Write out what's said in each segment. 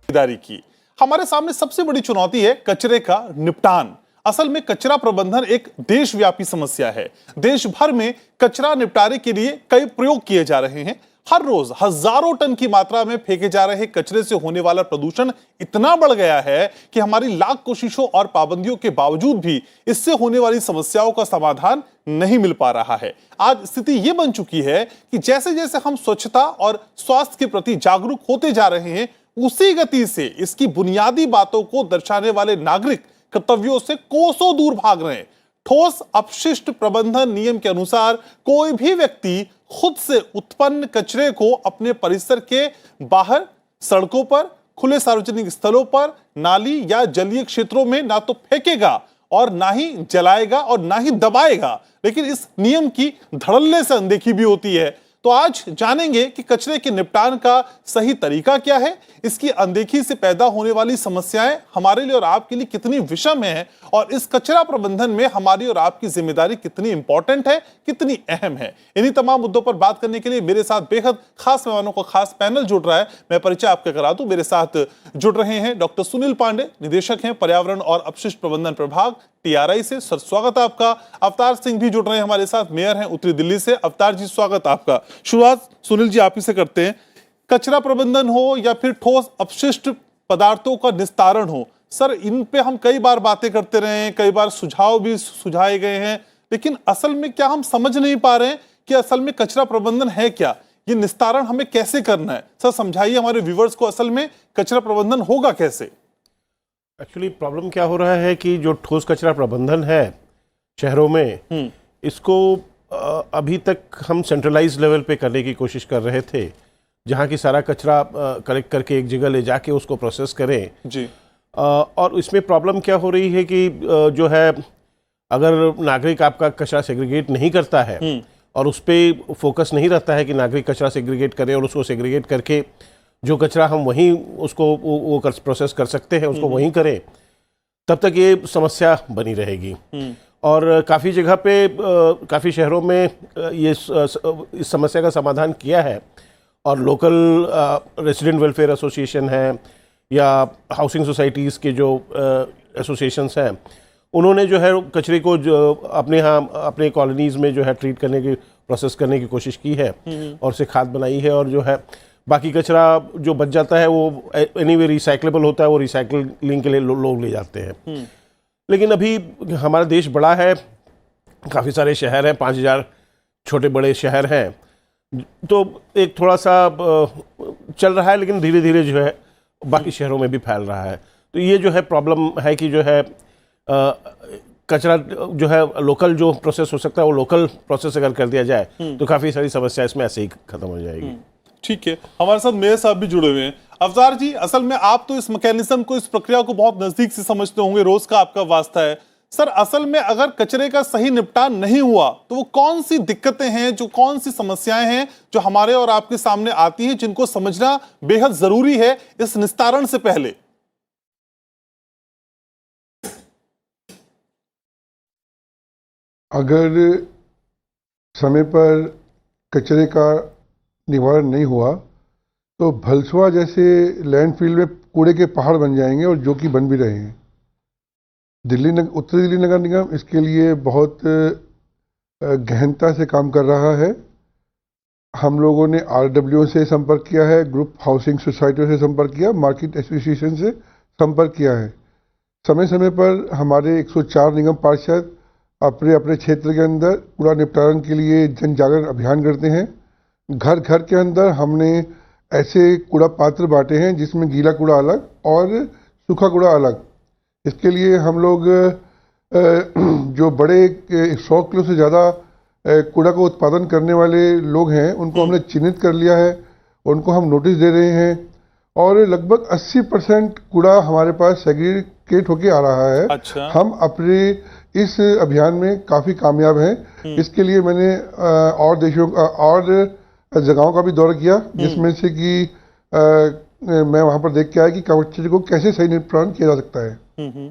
जिम्मेदारी की। हमारे सामने सबसे बड़ी चुनौती है कचरे का निपटान। असल में कचरा प्रबंधन एक देशव्यापी समस्या है। देश भर में कचरा निपटारे के लिए कई प्रयोग किए जा रहे हैं। हर रोज हजारों टन की मात्रा में फेंके जा रहे कचरे से होने वाला प्रदूषण इतना बढ़ गया है कि हमारी लाख कोशिशों और पाबंदियों के बावजूद भी इससे होने वाली समस्याओं का समाधान नहीं मिल पा रहा है। आज स्थिति यह बन चुकी है कि जैसे जैसे हम स्वच्छता और स्वास्थ्य के प्रति जागरूक होते जा रहे हैं, उसी गति से इसकी बुनियादी बातों को दर्शाने वाले नागरिक कर्तव्यों से कोसों दूर भाग रहे हैं। ठोस अपशिष्ट प्रबंधन नियम के अनुसार कोई भी व्यक्ति खुद से उत्पन्न कचरे को अपने परिसर के बाहर, सड़कों पर, खुले सार्वजनिक स्थलों पर, नाली या जलीय क्षेत्रों में ना तो फेंकेगा और ना ही जलाएगा और ना ही दबाएगा, लेकिन इस नियम की धड़ल्ले से अनदेखी भी होती है। तो आज जानेंगे कि कचरे के निपटान का सही तरीका क्या है, इसकी अनदेखी से पैदा होने वाली समस्याएं हमारे लिए और आपके लिए कितनी विषम है, और इस कचरा प्रबंधन में हमारी और आपकी जिम्मेदारी कितनी इंपॉर्टेंट है, कितनी अहम है। इन्हीं तमाम मुद्दों पर बात करने के लिए मेरे साथ बेहद खास मेहमानों का खास पैनल जुड़ रहा है। मैं परिचय आपका करा दूं। मेरे साथ जुड़ रहे हैं डॉक्टर सुनील पांडे, निदेशक हैं पर्यावरण और अपशिष्ट प्रबंधन प्रभाग, TRI से। सर, स्वागत है आपका। अवतार सिंह भी जुड़ रहे हैं हमारे साथ, मेयर हैं उत्तरी दिल्ली से। अवतार जी, स्वागत आपका। शुरुआत सुनील जी आप ही से करते हैं। कचरा प्रबंधन हो या फिर ठोस अपशिष्ट पदार्थों का निस्तारण हो, सर, इन पे हम कई बार बातें करते रहे हैं, कई बार सुझाव भी सुझाए गए हैं, लेकिन असल में क्या हम समझ नहीं पा रहे हैं कि असल में कचरा प्रबंधन है क्या, ये निस्तारण हमें कैसे करना है। सर, समझाइए हमारे व्यूवर्स को असल में कचरा प्रबंधन होगा कैसे। एक्चुअली प्रॉब्लम क्या हो रहा है कि जो ठोस कचरा प्रबंधन है शहरों में, इसको अभी तक हम सेंट्रलाइज लेवल पे करने की कोशिश कर रहे थे, जहाँ की सारा कचरा कलेक्ट करके एक जगह ले जाके उसको प्रोसेस करें जी। और इसमें प्रॉब्लम क्या हो रही है कि जो है, अगर नागरिक आपका कचरा सेग्रीगेट नहीं करता है और उस पर फोकस नहीं रहता है कि नागरिक कचरा सेग्रीगेट करे और उसको सेग्रीगेट करके जो कचरा हम वहीं उसको वो प्रोसेस कर सकते हैं उसको वहीं करें, तब तक ये समस्या बनी रहेगी। और काफ़ी जगह पे, काफ़ी शहरों में ये इस समस्या का समाधान किया है, और लोकल रेजिडेंट वेलफेयर एसोसिएशन है या हाउसिंग सोसाइटीज़ के जो एसोसिएशंस हैं, उन्होंने जो है कचरे को जो अपने यहाँ अपने कॉलोनीज़ में जो है ट्रीट करने की, प्रोसेस करने की कोशिश की है और उसे खाद बनाई है, और जो है बाकी कचरा जो बच जाता है वो एनीवे रिसाइक्लेबल होता है, वो रिसाइकलिंग के लिए लोग ले जाते हैं। लेकिन अभी हमारा देश बड़ा है, काफ़ी सारे शहर हैं, 5000 छोटे बड़े शहर हैं, तो एक थोड़ा सा चल रहा है, लेकिन धीरे धीरे जो है बाकी शहरों में भी फैल रहा है। तो ये जो है प्रॉब्लम है कि जो है कचरा जो है लोकल जो प्रोसेस हो सकता है वो लोकल प्रोसेस अगर कर दिया जाए तो काफ़ी सारी समस्या इसमें ऐसे ही खत्म हो जाएगी। ठीक है, हमारे साथ मेयर साहब भी जुड़े हुए हैं। अवतार जी, असल में आप तो इस मैकेनिज्म को, इस प्रक्रिया को बहुत नजदीक से समझते होंगे, रोज का आपका वास्ता है। सर, असल में अगर कचरे का सही निपटान नहीं हुआ तो वो कौन सी दिक्कतें हैं, जो कौन सी समस्याएं हैं जो हमारे और आपके सामने आती हैं, जिनको समझना बेहद जरूरी है इस निस्तारण से पहले। अगर समय पर कचरे का निवारण नहीं हुआ तो भलसुआ जैसे लैंडफिल में कूड़े के पहाड़ बन जाएंगे, और जो कि बन भी रहे हैं। उत्तरी दिल्ली नगर निगम इसके लिए बहुत गहनता से काम कर रहा है। हम लोगों ने RWO से संपर्क किया है, ग्रुप हाउसिंग सोसाइटियों से संपर्क किया, मार्केट एसोसिएशन से संपर्क किया है। समय समय पर हमारे 104 निगम पार्षद अपने अपने क्षेत्र के अंदर कूड़ा निपटारण के लिए जन जागरण अभियान करते हैं। घर घर के अंदर हमने ऐसे कूड़ा पात्र बांटे हैं जिसमें गीला कूड़ा अलग और सूखा कूड़ा अलग। इसके लिए हम लोग जो बड़े 100 किलो से ज़्यादा कूड़ा का उत्पादन करने वाले लोग हैं उनको हमने चिन्हित कर लिया है, उनको हम नोटिस दे रहे हैं, और लगभग 80% कूड़ा हमारे पास सेग्रीगेट होके आ रहा है। अच्छा। हम अपने इस अभियान में काफ़ी कामयाब हैं। इसके लिए मैंने और देशों का और जगहों का भी दौरा किया, जिसमें से कि मैं वहां पर देख के आया कि कचरे को कैसे सही निपटान किया जा सकता है।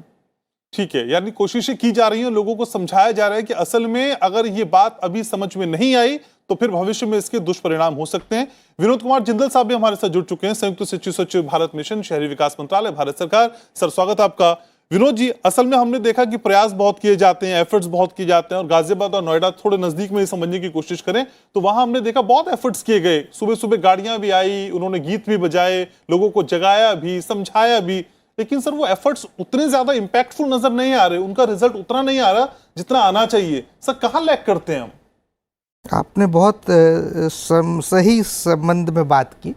ठीक है, यानी कोशिशें की जा रही हैं, लोगों को समझाया जा रहा है कि असल में अगर ये बात अभी समझ में नहीं आई तो फिर भविष्य में इसके दुष्परिणाम हो सकते हैं। विनोद कुमार जिंदल साहब भी हमारे साथ जुड़ चुके हैं, संयुक्त सचिव भारत मिशन शहरी विकास मंत्रालय भारत सरकार। सर स्वागत आपका। विनोद जी, असल में हमने देखा कि प्रयास बहुत किए जाते हैं, एफर्ट्स बहुत किए जाते हैं, और गाजियाबाद और नोएडा थोड़े नजदीक में समझने की कोशिश करें तो वहां हमने देखा बहुत एफर्ट्स किए गए। सुबह सुबह गाड़ियां भी आई, उन्होंने गीत भी बजाए, लोगों को जगाया भी, समझाया भी, लेकिन सर वो एफर्ट्स उतने ज्यादा इंपैक्टफुल नजर नहीं आ रहे, उनका रिजल्ट उतना नहीं आ रहा जितना आना चाहिए। सर कहां लैग करते हैं हम? आपने बहुत सही संबंध में बात की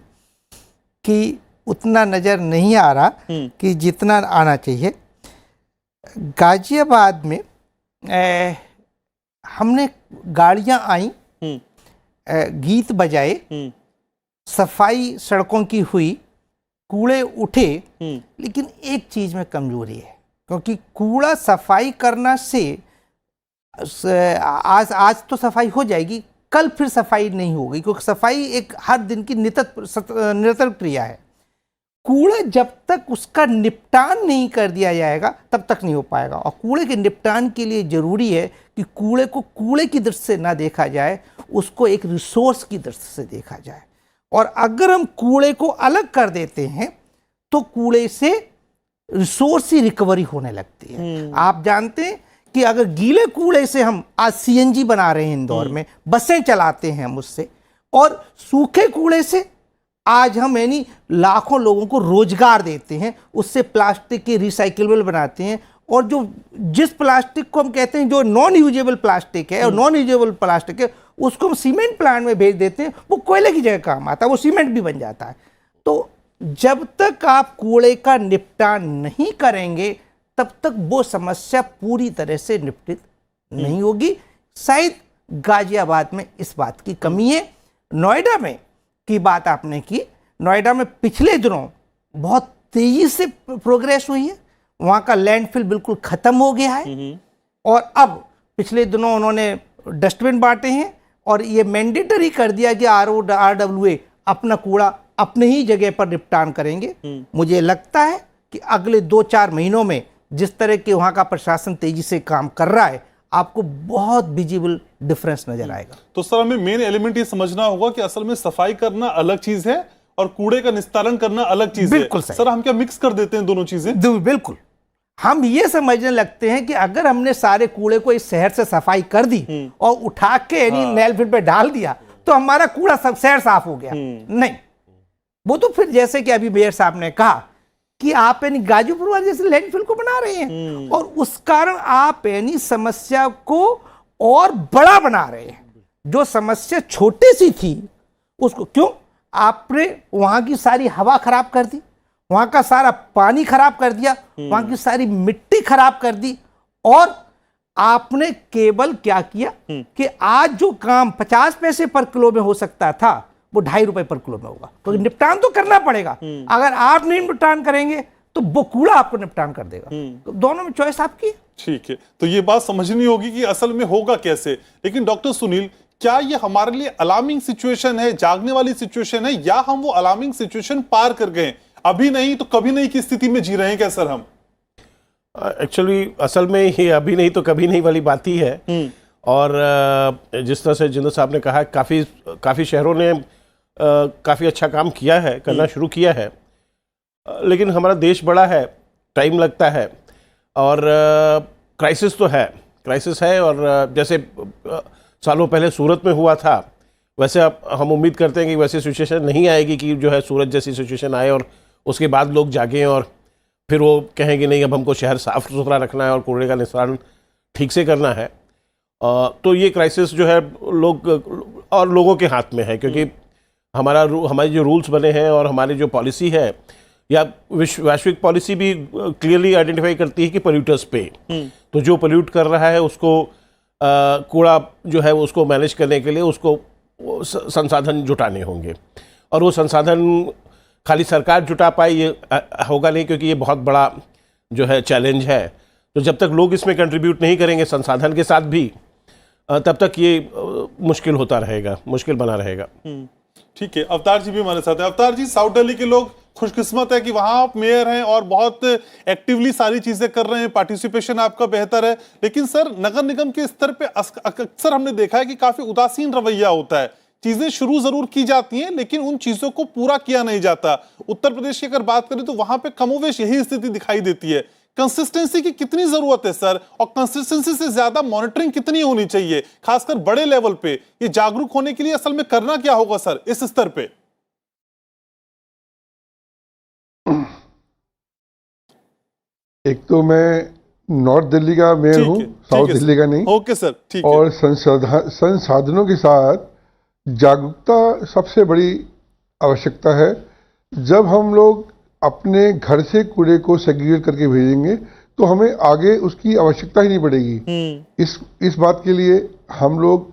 कि उतना नज़र नहीं आ रहा कि जितना आना चाहिए। गाजियाबाद में हमने गाड़ियां आई, गीत बजाए, सफाई सड़कों की हुई, कूड़े उठे, लेकिन एक चीज़ में कमजोरी है, क्योंकि कूड़ा सफाई करना से आज तो सफाई हो जाएगी, कल फिर सफाई नहीं होगी, क्योंकि सफाई एक हर दिन की निरंतर क्रिया है। कूड़ा जब तक उसका निपटान नहीं कर दिया जाएगा तब तक नहीं हो पाएगा, और कूड़े के निपटान के लिए ज़रूरी है कि कूड़े को कूड़े की दृष्टि से ना देखा जाए, उसको एक रिसोर्स की दृष्टि से देखा जाए। और अगर हम कूड़े को अलग कर देते हैं तो कूड़े से रिसोर्स की रिकवरी होने लगती है। आप जानते हैं कि अगर गीले कूड़े से हम आज सीएनजी बना रहे हैं इंदौर में, बसें चलाते हैं हम उससे, और सूखे कूड़े से आज हम यानी लाखों लोगों को रोजगार देते हैं, उससे प्लास्टिक के रिसाइकेबल बनाते हैं। और जो जिस प्लास्टिक को हम कहते हैं जो नॉन यूजेबल प्लास्टिक है, और नॉन यूजेबल प्लास्टिक है, उसको हम सीमेंट प्लांट में भेज देते हैं, वो कोयले की जगह काम आता है, वो सीमेंट भी बन जाता है। तो जब तक आप कूड़े का निपटान नहीं करेंगे तब तक वो समस्या पूरी तरह से निपटित नहीं होगी। शायद गाजियाबाद में इस बात की कमी है। नोएडा में की बात आपने की, नोएडा में पिछले दिनों बहुत तेजी से प्रोग्रेस हुई है, वहाँ का लैंडफिल बिल्कुल खत्म हो गया है, और अब पिछले दिनों उन्होंने डस्टबिन बांटे हैं और ये मैंडेटरी कर दिया कि RWA अपना कूड़ा अपने ही जगह पर निपटान करेंगे। मुझे लगता है कि अगले 2-4 महीनों में जिस तरह के वहाँ का प्रशासन तेजी से काम कर रहा है, आपको बहुत विजिबल डिफरेंस नजर आएगा। तो सर हमें मेन एलिमेंट ये समझना होगा कि असल में सफाई करना अलग चीज है और कूड़े का निस्तारण करना अलग चीज है। बिल्कुल सही। सर हम क्या मिक्स कर देते हैं दोनों चीजें? बिल्कुल। हम ये समझने लगते हैं कि अगर हमने सारे कूड़े को इस शहर से सफाई कर दी और उठा के नेलफिल पे डाल दिया तो हमारा कूड़ा सब शहर साफ हो गया। नहीं, वो तो फिर जैसे कि अभी मेयर साहब ने कहा कि आप यानी गाजीपुर वाले जैसे लैंडफिल को बना रहे हैं, और उस कारण आप यानी समस्या को और बड़ा बना रहे हैं। जो समस्या छोटी सी थी उसको क्यों आपने वहां की सारी हवा खराब कर दी, वहां का सारा पानी खराब कर दिया, वहां की सारी मिट्टी खराब कर दी, और आपने केवल क्या किया कि आज जो काम 50 पैसे पर किलो में हो सकता था वो 2.5 रुपए पर किलो में होगा। तो निपटान तो करना पड़ेगा। अगर आप नहीं निपटान करेंगे तो वो कूड़ा आपको निपटान कर देगा। तो दोनों में चॉइस आपकी। ठीक है, तो ये बात समझनी होगी कि असल में होगा कैसे। लेकिन डॉक्टर सुनील, क्या ये हमारे लिए अलार्मिंग सिचुएशन है, जागने वाली सिचुएशन है, या हम वो अलार्मिंग सिचुएशन पार कर गए, अभी नहीं तो कभी नहीं की स्थिति में जी रहे हैं क्या सर हम? एक्चुअली असल में ये अभी नहीं तो कभी नहीं वाली बात ही है। और जिस तरह से जिंदल साहब ने कहा, काफ़ी शहरों ने काफ़ी अच्छा काम किया है, करना शुरू किया है, लेकिन हमारा देश बड़ा है, टाइम लगता है, और क्राइसिस तो है, क्राइसिस है। और जैसे सालों पहले सूरत में हुआ था, वैसे अब हम उम्मीद करते हैं कि वैसी सिचुएशन नहीं आएगी कि जो है सूरत जैसी सिचुएशन आए और उसके बाद लोग जागें और फिर वो कहें कि नहीं अब हमको शहर साफ सुथरा रखना है और कूड़े का निस्तारण ठीक से करना है। तो ये क्राइसिस जो है लोगों के हाथ में है, क्योंकि हमारे जो रूल्स बने हैं और हमारी जो पॉलिसी है, या वैश्विक पॉलिसी भी क्लियरली आइडेंटिफाई करती है कि पोल्यूटर्स पे, तो जो पोल्यूट कर रहा है उसको कूड़ा जो है उसको मैनेज करने के लिए उसको संसाधन जुटाने होंगे, और वो संसाधन खाली सरकार जुटा पाए ये होगा नहीं, क्योंकि ये बहुत बड़ा जो है चैलेंज है। तो जब तक लोग इसमें कंट्रीब्यूट नहीं करेंगे संसाधन के साथ भी, तब तक ये मुश्किल बना रहेगा। ठीक है, अवतार जी भी हमारे साथ है। अवतार जी, साउथ दिल्ली के लोग खुशकिस्मत है कि वहां आप मेयर हैं और बहुत एक्टिवली सारी चीजें कर रहे हैं, पार्टिसिपेशन आपका बेहतर है। लेकिन सर, नगर निगम के स्तर पे अक्सर हमने देखा है कि काफी उदासीन रवैया होता है। चीजें शुरू जरूर की जाती हैं लेकिन उन चीजों को पूरा किया नहीं जाता। उत्तर प्रदेश की अगर बात करें तो वहां पे कमोवेश यही स्थिति दिखाई देती है। कंसिस्टेंसी की कितनी जरूरत है सर, और कंसिस्टेंसी से ज्यादा मॉनिटरिंग कितनी होनी चाहिए, खासकर बड़े लेवल पे? ये जागरूक होने के लिए असल में करना क्या होगा सर इस स्तर पे? एक तो मैं नॉर्थ दिल्ली का मेयर हूँ, साउथ दिल्ली का नहीं। ओके सर, ठीक है। और संसाधनों के साथ जागरूकता सबसे बड़ी आवश्यकता है। जब हम लोग अपने घर से कूड़े को सेग्रीगेट करके भेजेंगे तो हमें आगे उसकी आवश्यकता ही नहीं पड़ेगी। इस बात के लिए हम लोग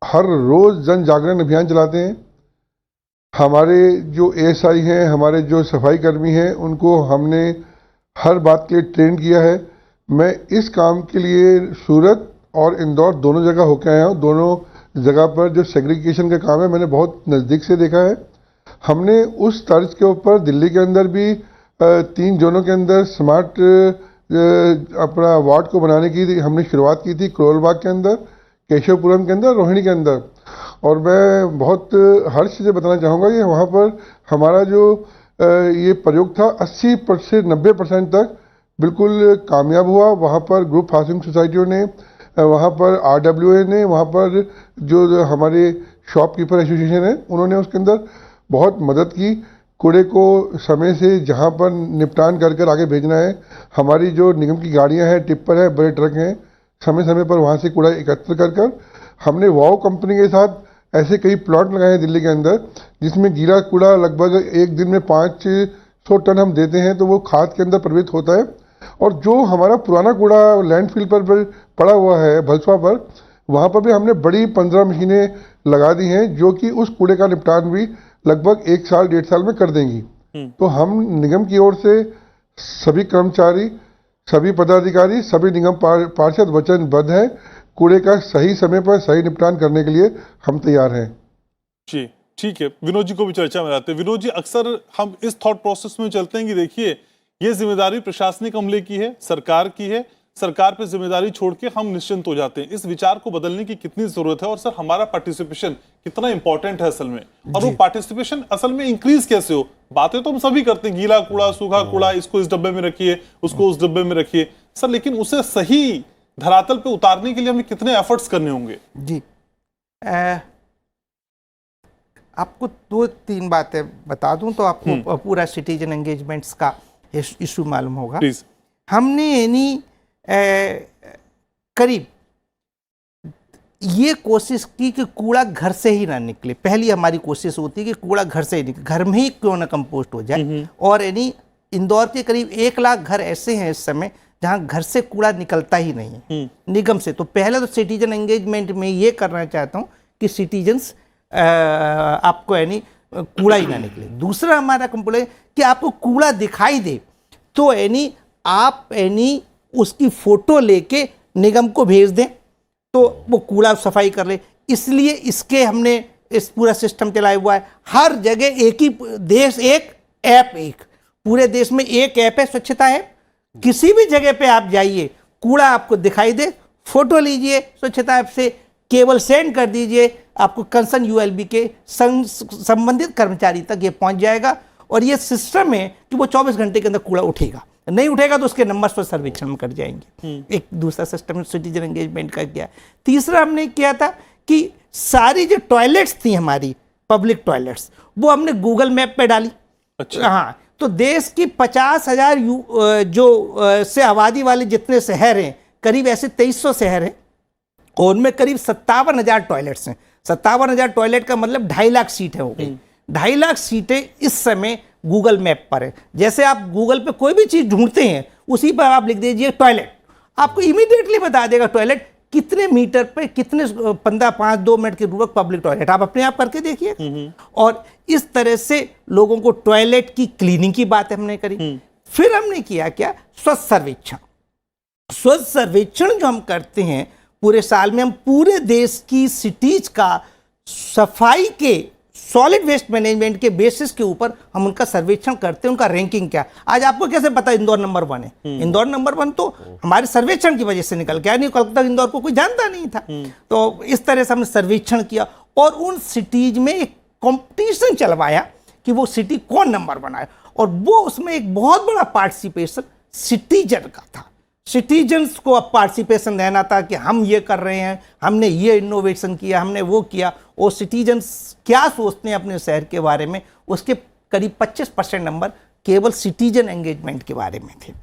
हर रोज जन जागरण अभियान चलाते हैं। हमारे जो एएसआई हैं, हमारे जो सफाई कर्मी हैं, उनको हमने हर बात के लिए ट्रेन किया है। मैं इस काम के लिए सूरत और इंदौर दोनों जगह होकर आया हूँ। दोनों जगह पर जो सेग्रीगेशन का काम है मैंने बहुत नज़दीक से देखा है। हमने उस तर्ज के ऊपर दिल्ली के अंदर भी 3 जोनों के अंदर स्मार्ट अपना वार्ड को बनाने की हमने शुरुआत की थी। करोल बाग के अंदर, केशवपुरम के अंदर, रोहिणी के अंदर। और मैं बहुत हर्ष से बताना चाहूँगा कि वहाँ पर हमारा जो ये प्रयोग था 80% से 90% तक बिल्कुल कामयाब हुआ। वहाँ पर ग्रुप हाउसिंग सोसाइटियों ने, वहाँ पर RWA ने, वहाँ पर जो हमारे शॉपकीपर एसोसिएशन है उन्होंने उसके अंदर बहुत मदद की। कूड़े को समय से जहाँ पर निपटान कर कर आगे भेजना है, हमारी जो निगम की गाड़ियाँ हैं, टिप्पर है, बड़े ट्रक हैं, समय समय पर वहाँ से कूड़ा एकत्र कर कर हमने वाओ कंपनी के साथ ऐसे कई प्लॉट लगाए हैं दिल्ली के अंदर, जिसमें गीला कूड़ा लगभग एक दिन में 500 टन हम देते हैं तो वो खाद के अंदर प्रवेश होता है। और जो हमारा पुराना कूड़ा लैंडफिल पर पड़ा हुआ है भलसवा पर, वहाँ पर भी हमने बड़ी 15 मशीनें लगा दी हैं जो कि उस कूड़े का निपटान भी लगभग 1 साल 1.5 साल में कर देंगी। तो हम निगम की ओर से सभी कर्मचारी, सभी पदाधिकारी, सभी निगम पार्षद वचनबद्ध हैं। कूड़े का सही समय पर सही निपटान करने के लिए हम तैयार हैं। जी, ठीक है। विनोद जी को भी चर्चा में लाते हैं। विनोद जी, अक्सर हम इस थॉट प्रोसेस में चलते हैं कि देखिए, ये जिम्मेदारी प्रशासनिक अमले की है, सरकार की है, सरकार पे जिम्मेदारी छोड़ के हम निश्चिंत हो जाते हैं। इस विचार को बदलने की कितनी जरूरत है, और सर हमारा पार्टिसिपेशन कितना इंपॉर्टेंट है असल में, और वो पार्टिसिपेशन असल में इंक्रीज कैसे हो? बातें तो हम सभी करते हैं, गीला कूड़ा, सूखा कूड़ा, इसको इस डब्बे में रखिए, उसको उस डब्बे में रखिए सर, लेकिन उसे सही धरातल पे उतारने के लिए हमें कितने एफर्ट्स करने होंगे? जी, आपको 2-3 बातें बता दूं तो आपको पूरा सिटीजन एंगेजमेंट्स का इशू मालूम होगा। प्लीज। हमने यानी करीब ये कोशिश की कि कूड़ा घर से ही ना निकले। पहली हमारी कोशिश होती है कि कूड़ा घर से ही निकले, घर में ही क्यों ना कंपोस्ट हो जाए। और यानी इंदौर के करीब 1 लाख घर ऐसे हैं इस समय जहां घर से कूड़ा निकलता ही नहीं है निगम से। तो पहले तो सिटीजन एंगेजमेंट में ये करना चाहता हूं कि सिटीजन्स आपको यानी कूड़ा ही ना निकले। दूसरा हमारा कंप्लेंट कि आपको कूड़ा दिखाई दे तो यानी आप यानी उसकी फोटो लेके निगम को भेज दें तो वो कूड़ा सफाई कर ले। इसलिए इसके हमने इस पूरा सिस्टम चलाया हुआ है। हर जगह एक ही देश एक ऐप, एक पूरे देश में एक ऐप है, स्वच्छता है। किसी भी जगह पे आप जाइए, कूड़ा आपको दिखाई दे, फोटो लीजिए स्वच्छता ऐप से, केवल सेंड कर दीजिए, आपको कंसर्न ULB के संबंधित कर्मचारी तक ये पहुंच जाएगा। और ये सिस्टम है कि वो 24 घंटे के अंदर कूड़ा उठेगा, नहीं उठेगा तो उसके नंबर पर सर्वेक्षण कर जाएंगे। एक दूसरा सिस्टम सिटीजन एंगेजमेंट का किया। तीसरा हमने किया था कि सारी जो टॉयलेट्स थी हमारी पब्लिक टॉयलेट्स, वो हमने गूगल मैप पे डाली। अच्छा। हाँ, तो देश की 50,000 जो से आबादी वाले जितने शहर हैं, करीब ऐसे 2300 शहर हैं, और उनमें करीब 57,000 टॉयलेट्स हैं। 57,000 टॉयलेट का मतलब 2.5 लाख सीटें हो गई। 2.5 लाख सीटें इस समय गूगल मैप पर है। जैसे आप गूगल पे कोई भी चीज़ ढूंढते हैं, उसी पर आप लिख दीजिए टॉयलेट, आपको इमीडिएटली बता देगा टॉयलेट कितने मीटर पे, कितने 5-2 मिनट की दूरी पब्लिक टॉयलेट। आप अपने आप करके देखिए। और इस तरह से लोगों को टॉयलेट की क्लीनिंग की बात हमने करी। फिर हमने किया क्या, स्वच्छ सर्वेक्षण। स्वच्छ सर्वेक्षण जो हम करते हैं पूरे साल में, हम पूरे देश की सिटीज का सफाई के सॉलिड वेस्ट मैनेजमेंट के बेसिस के ऊपर हम उनका सर्वेक्षण करते हैं, उनका रैंकिंग क्या। आज आपको कैसे पता इंदौर नंबर 1 है? इंदौर नंबर 1 तो हमारे सर्वेक्षण की वजह से निकल के आया, नहीं कल तक इंदौर को कोई जानता नहीं था। तो इस तरह से हमने सर्वेक्षण किया और उन सिटीज में एक कॉम्पिटिशन चलवाया कि वो सिटी कौन नंबर 1 आए, और वो उसमें एक बहुत बड़ा पार्टिसिपेशन सिटीजन का था। सिटीजन्स को अब पार्टिसिपेशन देना था कि हम ये कर रहे हैं, हमने ये इनोवेशन किया, हमने वो किया, और सिटीजन्स क्या सोचते हैं अपने शहर के बारे में, उसके करीब 25% नंबर केवल सिटीजन एंगेजमेंट के बारे में थे।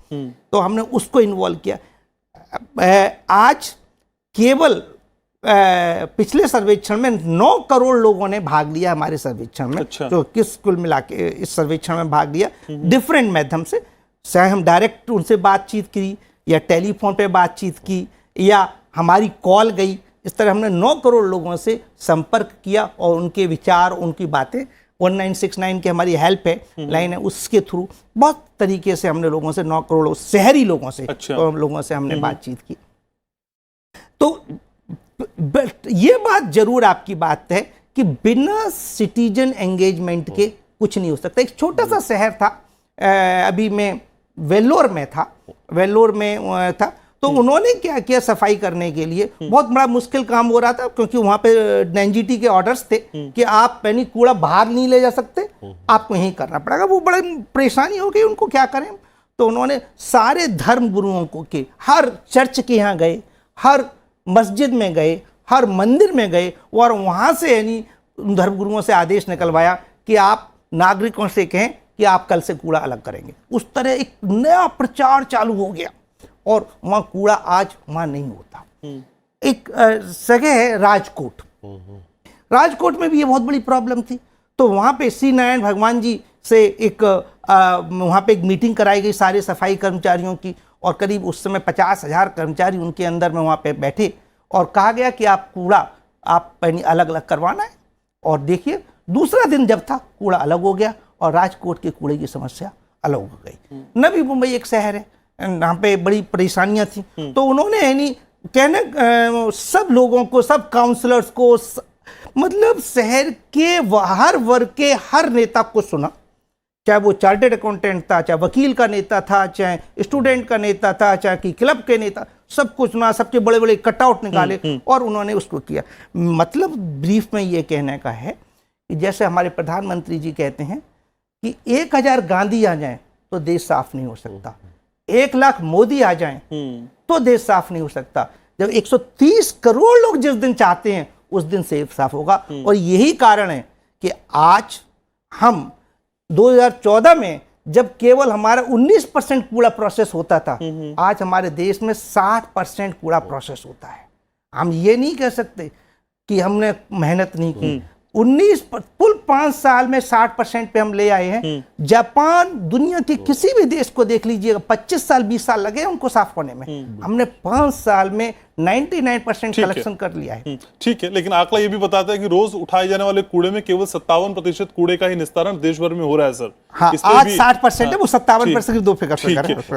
तो हमने उसको इन्वॉल्व किया। आज केवल पिछले सर्वेक्षण में 9 करोड़ लोगों ने भाग लिया हमारे सर्वेक्षण में। अच्छा। तो किस कुल मिला के इस सर्वेक्षण में भाग लिया डिफरेंट माध्यम से, चाहे हम डायरेक्ट उनसे बातचीत की या टेलीफोन पे बातचीत की या हमारी कॉल गई, इस तरह हमने 9 करोड़ लोगों से संपर्क किया और उनके विचार, उनकी बातें 1969 की हमारी हेल्प है लाइन है, उसके थ्रू बहुत तरीके से हमने लोगों से 9 करोड़ शहरी लोगों से अच्छा। तो लोगों से हमने बातचीत की। तो ये बात जरूर आपकी बात है कि बिना सिटीजन एंगेजमेंट के कुछ नहीं हो सकता। एक छोटा सा शहर था, अभी मैं वेल्लोर में था, तो उन्होंने क्या किया, सफाई करने के लिए बहुत बड़ा मुश्किल काम हो रहा था, क्योंकि वहां पे एनजीटी के ऑर्डर्स थे कि आप यानी कूड़ा बाहर नहीं ले जा सकते, आपको यहीं करना पड़ेगा। वो बड़ी परेशानी हो गई, उनको क्या करें। तो उन्होंने सारे धर्म गुरुओं को के हर चर्च के यहाँ गए, हर मस्जिद में गए, हर मंदिर में गए, और वहां से यानी धर्मगुरुओं से आदेश निकलवाया कि आप नागरिकों से कहें कि आप कल से कूड़ा अलग करेंगे। उस तरह एक नया प्रचार चालू हो गया और वहां कूड़ा आज वहां नहीं होता। एक जगह है राजकोट, राजकोट में भी ये बहुत बड़ी प्रॉब्लम थी। तो वहां पे श्री नारायण भगवान जी से एक वहां पे एक मीटिंग कराई गई सारे सफाई कर्मचारियों की, और करीब उस समय 50,000 कर्मचारी उनके अंदर में वहां पे बैठे, और कहा गया कि आप कूड़ा आप अलग अलग करवाना है। और देखिए दूसरा दिन जब था, कूड़ा अलग हो गया और राजकोट के कूड़े की समस्या अलग हो गई। नवी मुंबई एक शहर है, यहाँ पे बड़ी परेशानियां थी, तो उन्होंने यानी कहने सब लोगों को, सब काउंसलर्स को, मतलब शहर के हर वर्ग के हर नेता को सुना, चाहे वो चार्टर्ड अकाउंटेंट था, चाहे वकील का नेता था, चाहे स्टूडेंट का नेता था, चाहे कि क्लब के नेता, सबको सुना, सबके बड़े बड़े कटआउट निकाले और उन्होंने उसको किया। मतलब ब्रीफ में ये कहने का है कि जैसे हमारे प्रधानमंत्री जी कहते हैं कि 1000 गांधी आ जाएं तो देश साफ नहीं हो सकता, 1 लाख मोदी आ जाएं तो देश साफ नहीं हो सकता। जब 130 करोड़ लोग जिस दिन चाहते हैं उस दिन सेफ साफ होगा। और यही कारण है कि आज हम 2014 में जब केवल हमारा 19% कूड़ा प्रोसेस होता था, आज हमारे देश में 60% कूड़ा प्रोसेस होता है। हम ये नहीं कह सकते कि हमने मेहनत नहीं की। 5 साल में 60% पे हम ले आए हैं। जापान दुनिया के किसी भी देश को देख लीजिएगा, 25 साल 20 साल लगे उनको साफ होने में, हमने 5 साल में 99% कलेक्शन कर लिया है। ठीक है, लेकिन आंकड़ा ये भी बताता है कि रोज उठाए जाने वाले कूड़े में केवल 57% कूड़े का ही निस्तारण देश भर में हो रहा है सर। हाँ, आज 60% है, वो 57% की 2 फिगर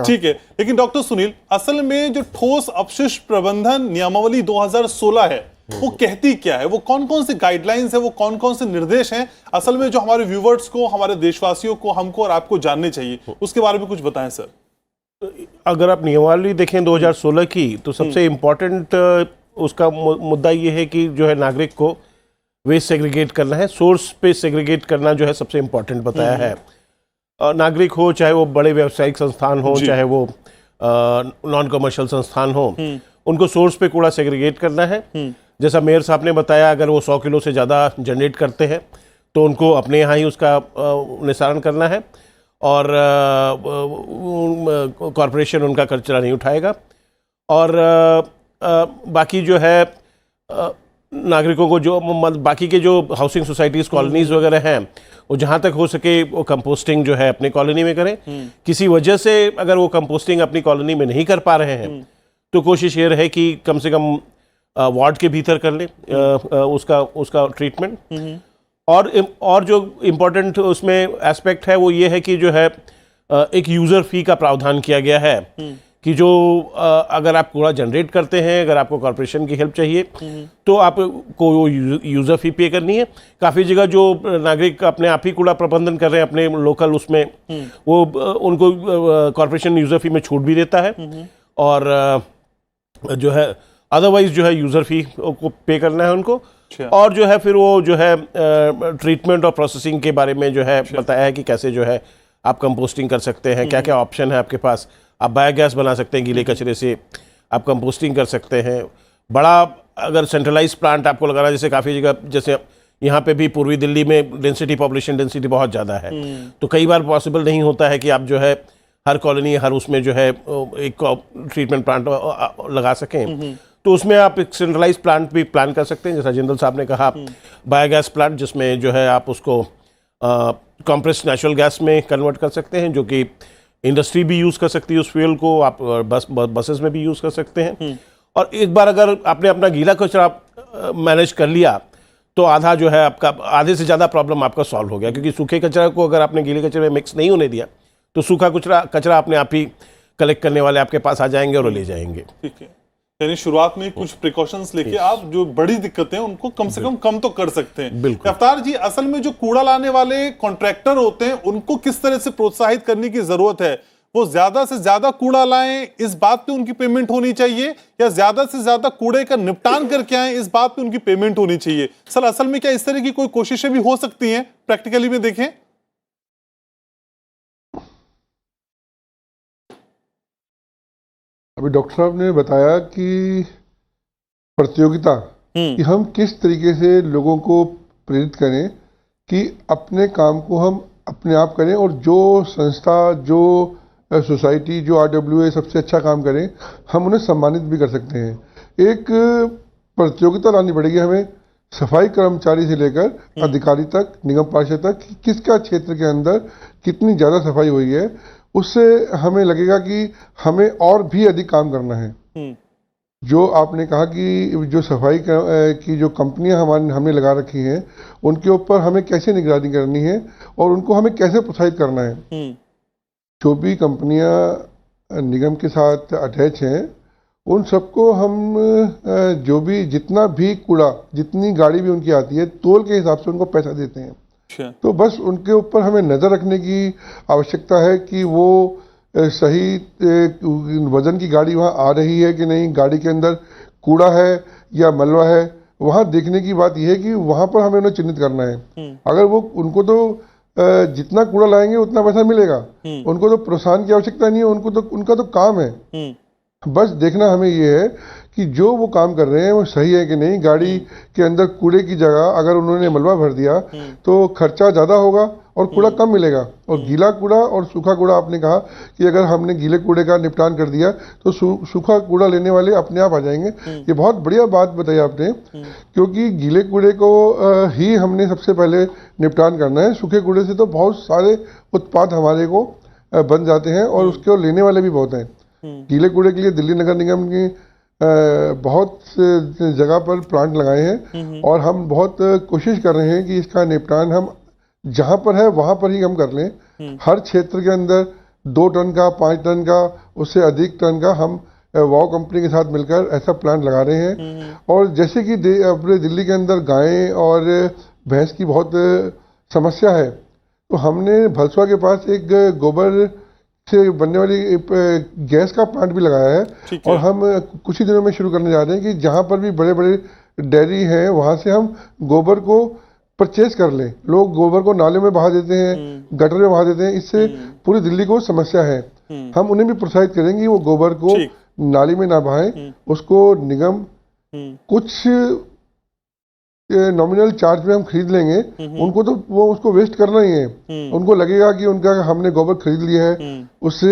ठीक है। लेकिन डॉक्टर सुनील, असल में जो ठोस अपशिष्ट प्रबंधन नियमावली 2016 है वो कहती क्या है, वो कौन कौन से गाइडलाइंस है, वो कौन कौन से निर्देश हैं असल में जो हमारे व्यूवर्स को, हमारे देशवासियों को, हमको और आपको जानने चाहिए, उसके बारे में कुछ बताएं सर। अगर आप नियमावली देखें 2016 की, तो सबसे इम्पोर्टेंट उसका मुद्दा ये है कि जो है नागरिक को वेस्ट सेग्रीगेट करना है, सोर्स पे सेग्रीगेट करना जो है सबसे इम्पोर्टेंट बताया है। नागरिक हो, चाहे वो बड़े व्यावसायिक संस्थान हो, चाहे वो नॉन कमर्शियल संस्थान हो, उनको सोर्स पे कूड़ा सेग्रीगेट करना है। जैसा मेयर साहब ने बताया, अगर वो 100 किलो से ज़्यादा जनरेट करते हैं तो उनको अपने यहाँ ही उसका निस्तारण करना है, और कॉरपोरेशन उनका कचरा नहीं उठाएगा। और बाकी जो है नागरिकों को जो बाकी के जो हाउसिंग सोसाइटीज़, कॉलोनीज़ वगैरह हैं, वो जहाँ तक हो सके वो कंपोस्टिंग जो है अपनी कॉलोनी में करें। किसी वजह से अगर वो कंपोस्टिंग अपनी कॉलोनी में नहीं कर पा रहे हैं तो कोशिश ये रहे कि कम से कम वार्ड के भीतर कर ले उसका ट्रीटमेंट। और जो इम्पोर्टेंट उसमें एस्पेक्ट है वो ये है कि जो है एक यूज़र फ़ी का प्रावधान किया गया है कि जो अगर आप कूड़ा जनरेट करते हैं, अगर आपको कॉरपोरेशन की हेल्प चाहिए तो आपको यूज़र फी पे करनी है। काफ़ी जगह जो नागरिक अपने आप ही कूड़ा प्रबंधन कर रहे हैं अपने लोकल उसमें, वो उनको कॉरपोरेशन यूज़र फी में छूट भी देता है, और जो है अदरवाइज जो है यूज़र फी को पे करना है उनको। और जो है फिर वो जो है ट्रीटमेंट और प्रोसेसिंग के बारे में जो है बताया है कि कैसे जो है आप कंपोस्टिंग कर सकते हैं, क्या क्या ऑप्शन है आपके पास। आप बायोगैस बना सकते हैं गीले कचरे से, आप कंपोस्टिंग कर सकते हैं। बड़ा अगर सेंट्रलाइज प्लांट आपको लगाना, जैसे काफ़ी जगह, जैसे यहाँ पे भी पूर्वी दिल्ली में पॉपुलेशन डेंसिटी बहुत ज़्यादा है, तो कई बार पॉसिबल नहीं होता है कि आप जो है हर कॉलोनी, हर उसमें जो है एक ट्रीटमेंट प्लांट लगा सकें। तो उसमें आप एक सेंट्रलाइज प्लांट भी प्लान कर सकते हैं, जैसा जिंदल साहब ने कहा, बायोगैस प्लांट, जिसमें जो है आप उसको कंप्रेस्ड नेचुरल गैस में कन्वर्ट कर सकते हैं, जो कि इंडस्ट्री भी यूज़ कर सकती है उस फ्यूल को, आप बसेस में भी यूज़ कर सकते हैं। और एक बार अगर आपने अपना गीला कचरा मैनेज कर लिया तो आधा जो है आपका, आधे से ज़्यादा प्रॉब्लम आपका सॉल्व हो गया, क्योंकि सूखे कचरा को अगर आपने गीले कचरे में मिक्स नहीं होने दिया तो सूखा कचरा अपने आप ही कलेक्ट करने वाले आपके पास आ जाएंगे और ले जाएंगे। ठीक है, यानी शुरुआत में कुछ प्रिकॉशंस लेके आप जो बड़ी दिक्कतें हैं उनको कम से कम तो कर सकते हैं। बिल्कुल। अवतार जी, असल में जो कूड़ा लाने वाले कॉन्ट्रैक्टर होते हैं उनको किस तरह से प्रोत्साहित करने की जरूरत है? वो ज्यादा से ज्यादा कूड़ा लाएं, इस बात पे उनकी पेमेंट होनी चाहिए, या ज्यादा से ज्यादा कूड़े का निपटान करके आए, इस बात पे उनकी पेमेंट होनी चाहिए? सर, असल में क्या इस तरह की कोई कोशिशें भी हो सकती हैं प्रैक्टिकली में देखें? अभी डॉक्टर साहब ने बताया कि प्रतियोगिता, कि हम किस तरीके से लोगों को प्रेरित करें कि अपने काम को हम अपने आप करें, और जो संस्था, जो सोसाइटी, जो RWA सबसे अच्छा काम करें, हम उन्हें सम्मानित भी कर सकते हैं। एक प्रतियोगिता लानी पड़ेगी हमें, सफाई कर्मचारी से लेकर अधिकारी तक, निगम पार्षद तक, कि किसका क्षेत्र के अंदर कितनी ज़्यादा सफाई हुई है। उससे हमें लगेगा कि हमें और भी अधिक काम करना है। जो आपने कहा कि जो सफाई की जो कंपनियां हमने लगा रखी हैं, उनके ऊपर हमें कैसे निगरानी करनी है और उनको हमें कैसे प्रोत्साहित करना है। जो भी कंपनियां निगम के साथ अटैच हैं, उन सबको हम जो भी जितना भी कूड़ा, जितनी गाड़ी भी उनकी आती है, तोल के हिसाब से उनको पैसा देते हैं। तो बस उनके ऊपर हमें नज़र रखने की आवश्यकता है कि वो सही वजन की गाड़ी वहाँ आ रही है कि नहीं, गाड़ी के अंदर कूड़ा है या मलबा है। वहाँ देखने की बात यह है कि वहाँ पर हमें उन्हें चिन्हित करना है। अगर वो, उनको तो जितना कूड़ा लाएंगे उतना पैसा मिलेगा, उनको तो प्रोत्साहन की आवश्यकता नहीं है, उनका तो काम है। बस देखना हमें ये है कि जो वो काम कर रहे हैं वो सही है कि नहीं। गाड़ी के अंदर कूड़े की जगह अगर उन्होंने मलबा भर दिया तो खर्चा ज़्यादा होगा और कूड़ा कम मिलेगा। और गीला कूड़ा और सूखा कूड़ा, आपने कहा कि अगर हमने गीले कूड़े का निपटान कर दिया तो सूखा कूड़ा लेने वाले अपने आप आ जाएंगे। ये बहुत बढ़िया बात बताई आपने, क्योंकि गीले कूड़े को ही हमने सबसे पहले निपटान करना है। सूखे कूड़े से तो बहुत सारे उत्पाद हमारे को बन जाते हैं और उसको लेने वाले भी बहुत हैं। गीले कूड़े के लिए दिल्ली नगर निगम की बहुत जगह पर प्लांट लगाए हैं और हम बहुत कोशिश कर रहे हैं कि इसका निपटान हम जहां पर है वहां पर ही हम कर लें। हर क्षेत्र के अंदर 2 टन का, 5 टन का, उससे अधिक टन का हम वाव कंपनी के साथ मिलकर ऐसा प्लांट लगा रहे हैं। और जैसे कि अपने दिल्ली के अंदर गायें और भैंस की बहुत समस्या है, तो हमने भलसुआ के पास एक गोबर से बनने वाली गैस का प्लांट भी लगाया है। और हम कुछ ही दिनों में शुरू करने जा रहे हैं कि जहां पर भी बड़े बड़े डेयरी हैं वहां से हम गोबर को परचेज कर लें। लोग गोबर को नाले में बहा देते हैं, गटर में बहा देते हैं, इससे पूरी दिल्ली को समस्या है। हम उन्हें भी प्रोत्साहित करेंगे वो गोबर को नाली में ना बहाएं, उसको निगम कुछ नॉमिनल चार्ज में हम खरीद लेंगे। उनको तो वो उसको वेस्ट करना ही है। उनको लगेगा कि उनका हमने गोबर खरीद लिया है, उससे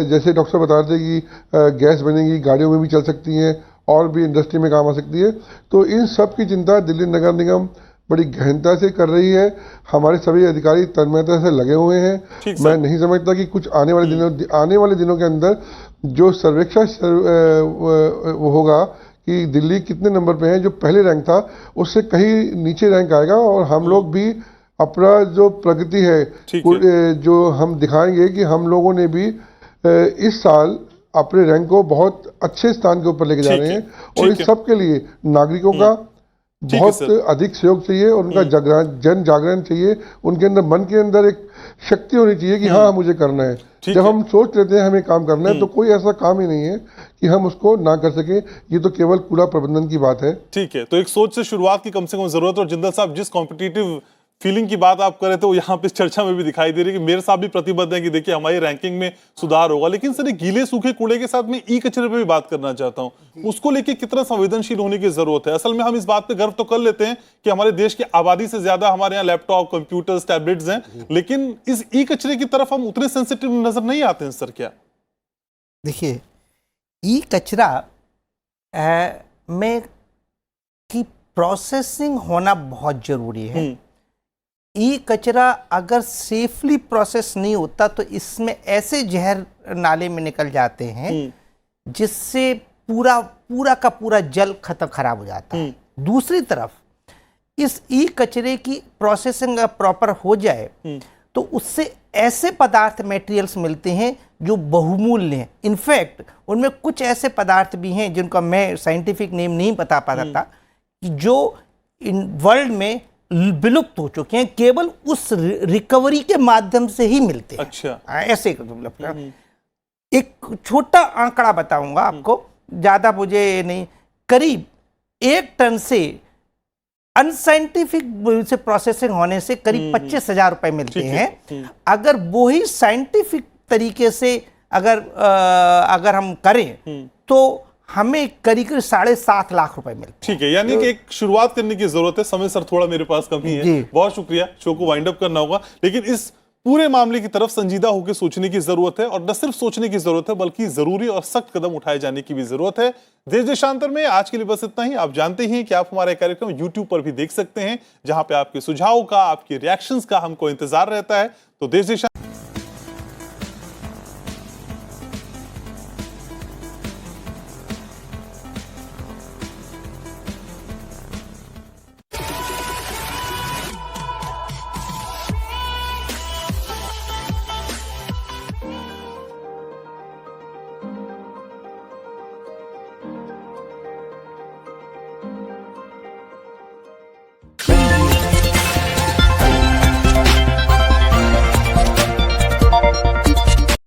जैसे डॉक्टर बता रहे थे कि गैस बनेगी, गाड़ियों में भी चल सकती हैं और भी इंडस्ट्री में काम आ सकती है। तो इन सब की चिंता दिल्ली नगर निगम बड़ी गहनता से कर रही है। हमारे सभी अधिकारी तन्मयता से लगे हुए हैं। मैं नहीं समझता कि कुछ आने वाले दिनों के अंदर जो सर्वेक्षण वो होगा कि दिल्ली कितने नंबर पे है, जो पहले रैंक था उससे कहीं नीचे रैंक आएगा और हम लोग भी अपना जो प्रगति है जो हम दिखाएंगे कि हम लोगों ने भी इस साल अपने रैंक को बहुत अच्छे स्थान के ऊपर लेके जा ठीक रहे है, हैं। और ठीक इस है। सब के लिए नागरिकों का है बहुत सर। अधिक सहयोग चाहिए और उनका जन जागरण चाहिए। उनके अंदर, मन के अंदर एक शक्ति होनी चाहिए कि हाँ, मुझे करना है। ठीक जब है। हम सोच लेते हैं हमें काम करना है, तो कोई ऐसा काम ही नहीं है कि हम उसको ना कर सके। ये तो केवल कूड़ा प्रबंधन की बात है। ठीक है, तो एक सोच से शुरुआत की कम से कम जरूरत है। और जिंदल साहब, जिस कॉम्पिटिटिव फीलिंग की बात आप कर रहे थे वो यहाँ पे इस चर्चा में भी दिखाई दे रही है कि मेरे साथ भी प्रतिबद्ध है कि देखिए हमारी रैंकिंग में सुधार होगा। लेकिन सर, गीले सूखे कूड़े के साथ मैं ई कचरे पे भी बात करना चाहता हूँ। उसको लेके कितना संवेदनशील होने की जरूरत है? असल में हम इस बात पे गर्व तो कर लेते हैं कि हमारे देश की आबादी से ज्यादा हमारे यहाँ लैपटॉप, कंप्यूटर्स, टैबलेट्स हैं, लेकिन इस ई कचरे की तरफ हम उतने सेंसिटिव नजर नहीं आते हैं सर। क्या देखिए, ई कचरा में की प्रोसेसिंग होना बहुत जरूरी है। ई कचरा अगर सेफली प्रोसेस नहीं होता तो इसमें ऐसे जहर नाले में निकल जाते हैं जिससे पूरा का पूरा जल खराब हो जाता है। दूसरी तरफ इस ई कचरे की प्रोसेसिंग प्रॉपर हो जाए तो उससे ऐसे पदार्थ, मटेरियल्स मिलते हैं जो बहुमूल्य हैं। इनफैक्ट उनमें कुछ ऐसे पदार्थ भी हैं जिनका मैं साइंटिफिक नेम नहीं बता पाता कि जो इन वर्ल्ड में विलुप्त हो चुके हैं, केवल उस रिकवरी के माध्यम से ही मिलते हैं। अच्छा, ऐसे मतलब एक छोटा आंकड़ा बताऊंगा आपको, ज्यादा मुझे नहीं, करीब 1 टन से अनसाइंटिफिक से प्रोसेसिंग होने से करीब 25,000 रुपए मिलते हैं। अगर वो ही साइंटिफिक तरीके से अगर हम करें तो हमें करीब 7.5 लाख रुपए मिलते हैं। ठीक है, यानी कि एक शुरुआत करने की जरूरत है। समय सर थोड़ा मेरे पास कमी है। बहुत शुक्रिया, शो को वाइंड अप करना होगा। लेकिन इस पूरे मामले की तरफ संजीदा होकर सोचने की जरूरत है, और न सिर्फ सोचने की जरूरत है बल्कि जरूरी और सख्त कदम उठाए जाने की भी जरूरत है। देश देशांतर में आज के लिए बस इतना ही। आप जानते हैं कि आप हमारे कार्यक्रम YouTube पर भी देख सकते हैं, जहां पे आपके सुझाव का, आपके रिएक्शंस का हमको इंतजार रहता है। तो देश देशांतर